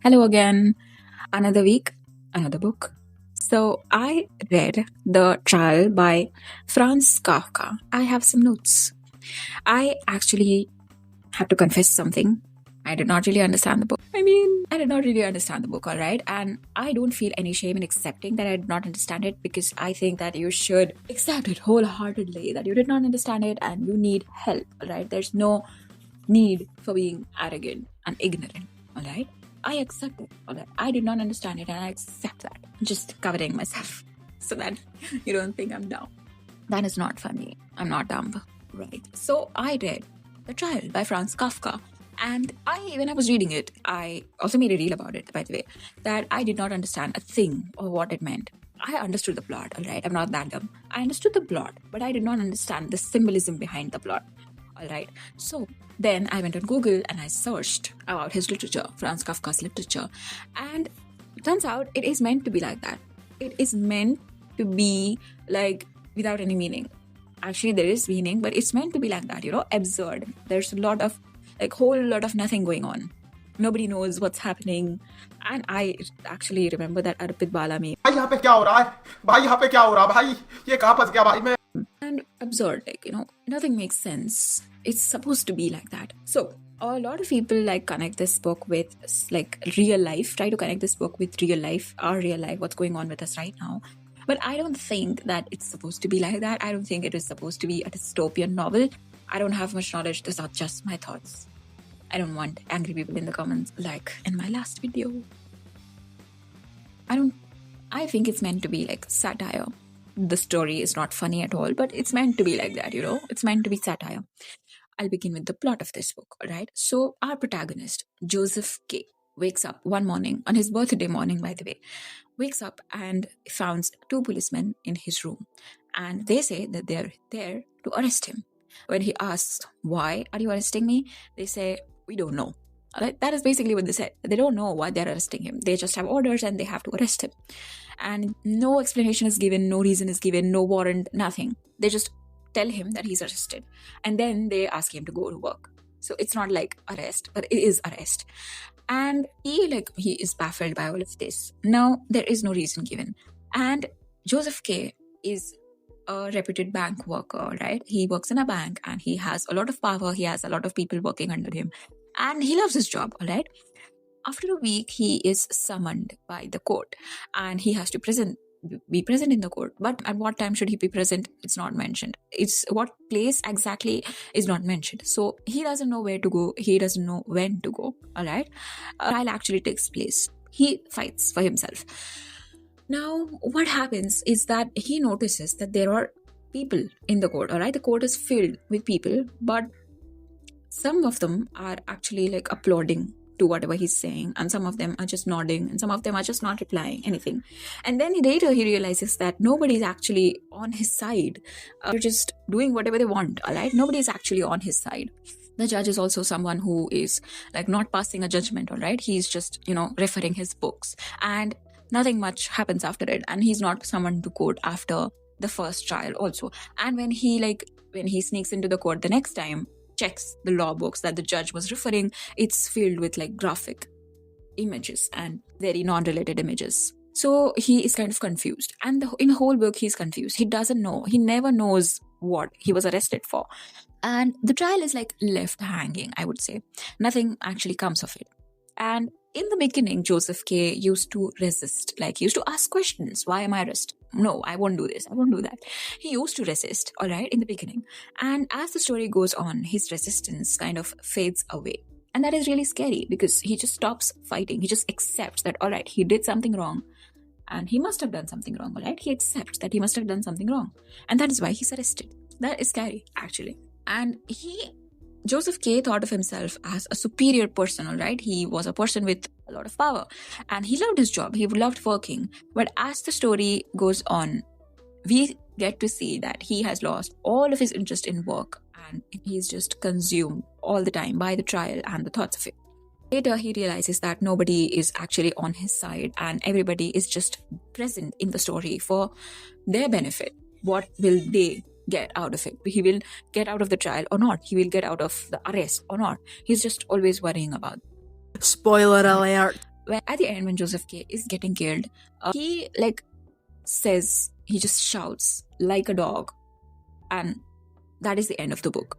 Hello again. Another week, another book. So I read The Trial by Franz Kafka. I have some notes. I actually have to confess something. I did not really understand the book. I did not really understand the book, all right? And I don't feel any shame in accepting that I did not understand it, because I think that you should accept it wholeheartedly that you did not understand it and you need help, all right? There's no need for being arrogant and ignorant, all right? I accept it, all right? I did not understand it and I accept that. I'm just covering myself so that you don't think I'm dumb. That is not funny. I'm not dumb, right? So I read The Trial by Franz Kafka. And when I was reading it, I also made a reel about it, by the way, that I did not understand a thing or what it meant. I understood the plot, all right? I'm not that dumb. I understood the plot, but I did not understand the symbolism behind the plot, all right? So then I went on Google and I searched about his literature, Franz Kafka's literature. And it turns out it is meant to be like that. It is meant to be like without any meaning. Actually, there is meaning, but it's meant to be like that, absurd. There's whole lot of nothing going on. Nobody knows what's happening. And I actually remember that Arpit Bala meme. भाई यहाँ पे क्या हो रहा है भाई यहाँ पे क्या हो रहा है भाई ये कहाँ फंस गया भाई मैं And absurd, nothing makes sense. It's supposed to be like that. So a lot of people connect this book with real life, try to connect this book with real life, our real life, what's going on with us right now. But I don't think that it's supposed to be like that. I don't think it is supposed to be a dystopian novel. I don't have much knowledge. These are just my thoughts. I don't want angry people in the comments like in my last video. I think it's meant to be like satire. The story is not funny at all, but it's meant to be like that, It's meant to be satire. I'll begin with the plot of this book, all right? So our protagonist, Joseph K., wakes up one morning, on his birthday morning, by the way, wakes up and finds two policemen in his room. And they say that they're there to arrest him. When he asks, why are you arresting me? They say, we don't know. All right? That is basically what they said. They don't know why they're arresting him. They just have orders and they have to arrest him. And no explanation is given, no reason is given, no warrant, nothing. They just tell him that he's arrested. And then they ask him to go to work. So it's not like arrest, but it is arrest. And he is baffled by all of this. Now, there is no reason given. And Joseph K. is a reputed bank worker, right? He works in a bank and he has a lot of power. He has a lot of people working under him. And he loves his job, all right? After a week, he is summoned by the court and he has to be present in the court. But at what time should he be present? It's not mentioned. It's what place exactly is not mentioned. So he doesn't know where to go. He doesn't know when to go, all right? Trial actually takes place. He fights for himself. Now, what happens is that he notices that there are people in the court, all right? The court is filled with people, but some of them are actually applauding to whatever he's saying, and some of them are just nodding, and some of them are just not replying anything. And then later he realizes that nobody's actually on his side. They're just doing whatever they want, all right? Nobody's actually on his side. The judge is also someone who is not passing a judgment, all right? He's just, referring his books. And nothing much happens after it, and he's not summoned to court after the first trial also. And when he sneaks into the court the next time, checks the law books that the judge was referring, it's filled with graphic images and very non-related images. So he is kind of confused, and in the whole book he's confused. He doesn't know. He never knows what he was arrested for. And the trial is left hanging, I would say. Nothing actually comes of it. And in the beginning, Joseph K. used to resist, he used to ask questions. Why am I arrested? No, I won't do this. I won't do that. He used to resist, all right, in the beginning. And as the story goes on, his resistance kind of fades away. And that is really scary because he just stops fighting. He just accepts that, all right, he did something wrong. And he must have done something wrong, all right? He accepts that he must have done something wrong. And that is why he's arrested. That is scary, actually. And Joseph K. thought of himself as a superior person, all right? He was a person with a lot of power and he loved his job. He loved working. But as the story goes on, we get to see that he has lost all of his interest in work and he's just consumed all the time by the trial and the thoughts of it. Later, he realizes that nobody is actually on his side and everybody is just present in the story for their benefit. What will they get out of it? He will get out of the trial or not. He will get out of the arrest or not. He's just always worrying about. Spoiler alert. at the end, when Joseph K is getting killed, he says, he just shouts like a dog, and that is the end of the book.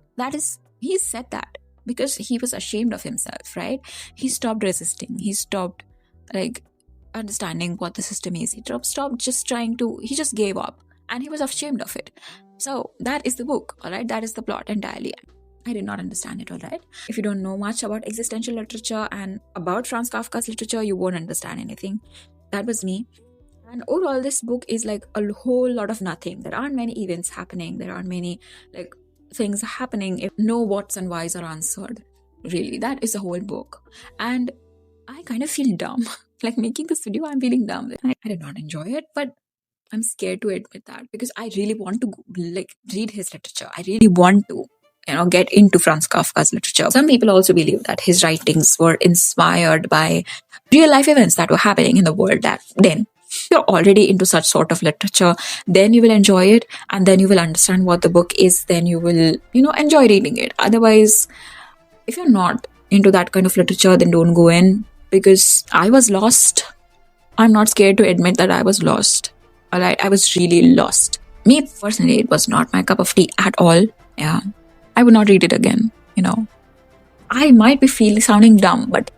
He said that because he was ashamed of himself, right? He stopped resisting. He stopped understanding what the system is. He stopped just trying to. He just gave up, and he was ashamed of it. So that is the book, all right? That is the plot entirely. I did not understand it, all right? If you don't know much about existential literature and about Franz Kafka's literature, you won't understand anything. That was me. And overall, this book is like a whole lot of nothing. There aren't many events happening. There aren't many things happening if no whats and whys are answered. Really, that is the whole book. And I kind of feel dumb. Making this video, I'm feeling dumb. I did not enjoy it, but I'm scared to admit that because I really want to read his literature. I really want to get into Franz Kafka's literature. Some people also believe that his writings were inspired by real life events that were happening in the world that then. If you're already into such sort of literature, then you will enjoy it, and then you will understand what the book is, then you will, enjoy reading it. Otherwise, if you're not into that kind of literature, then don't go in, because I was lost. I'm not scared to admit that I was lost. Alright, I was really lost. Me personally, it was not my cup of tea at all. Yeah. I would not read it again, I might be sounding dumb, but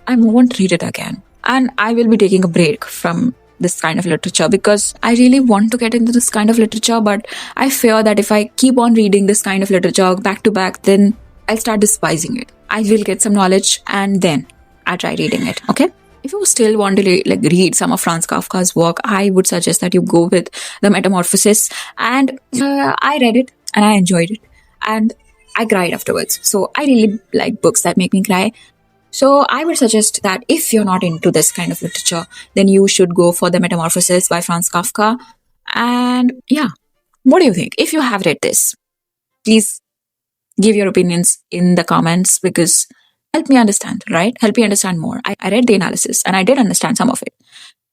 I won't read it again. And I will be taking a break from this kind of literature because I really want to get into this kind of literature, but I fear that if I keep on reading this kind of literature back to back, then I'll start despising it. I will get some knowledge and then I'll try reading it, okay? If you still want to read some of Franz Kafka's work, I would suggest that you go with The Metamorphosis. And I read it and I enjoyed it. And I cried afterwards. So I really like books that make me cry. So I would suggest that if you're not into this kind of literature, then you should go for The Metamorphosis by Franz Kafka. And yeah, what do you think? If you have read this, please give your opinions in the comments because help me understand, right? Help me understand more. I read the analysis and I did understand some of it,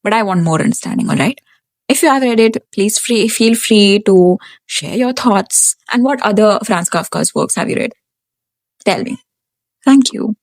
but I want more understanding, all right? If you have read it, please feel free to share your thoughts. And what other Franz Kafka's works have you read? Tell me. Thank you.